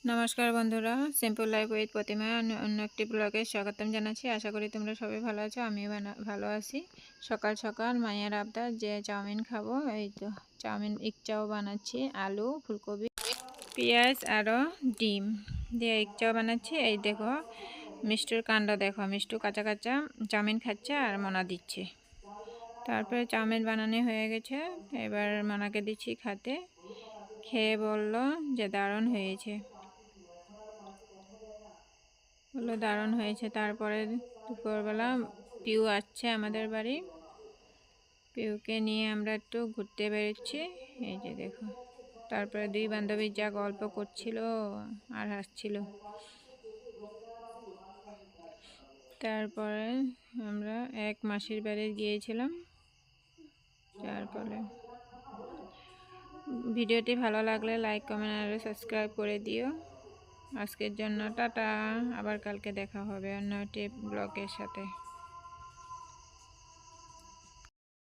নমস্কার বন্ধুরা, simple life with প্রতিমা অন্য একটি ব্লগে স্বাগতম জানাচ্ছি। আশা করি তোমরা সবাই ভালো আছো, আমিও ভালো আছি। সকাল সকাল মায়ের আবদার যে চাউমিন খাবো, এই তো চাউমিন এগ চাও বানাচ্ছি। আলু, ফুলকপি, পেঁয়াজ আরও ডিম দিয়ে এগ চাও বানাচ্ছি। এই দেখো মিষ্টুর কাণ্ড, দেখো মিষ্টু কাঁচা কাঁচা চাউমিন খাচ্ছে আর মোনা দিচ্ছে। তারপরে চাউমিন বানানো হয়ে গেছে, এবার মোনাকে দিচ্ছি খেতে। খেয়ে বলল যে দারুণ হয়েছে, বললো দারুণ হয়েছে। তারপরে দুপুরবেলা পিউ আসছে আমাদের বাড়ি, পিউকে নিয়ে আমরা একটু ঘুরতে বেরোচ্ছি। এই যে দেখো, তারপরে দুই বান্ধবী যা গল্প করছিল আর হাসছিল। তারপরে আমরা এক মাসির বাড়ি গিয়েছিলাম। তারপরে ভিডিওটি ভালো লাগলে লাইক, কমেন্ট আর সাবস্ক্রাইব করে দিও। আজকের জন্য টাটা, আবার কালকে দেখা হবে অন্য একটি ব্লগের সাথে।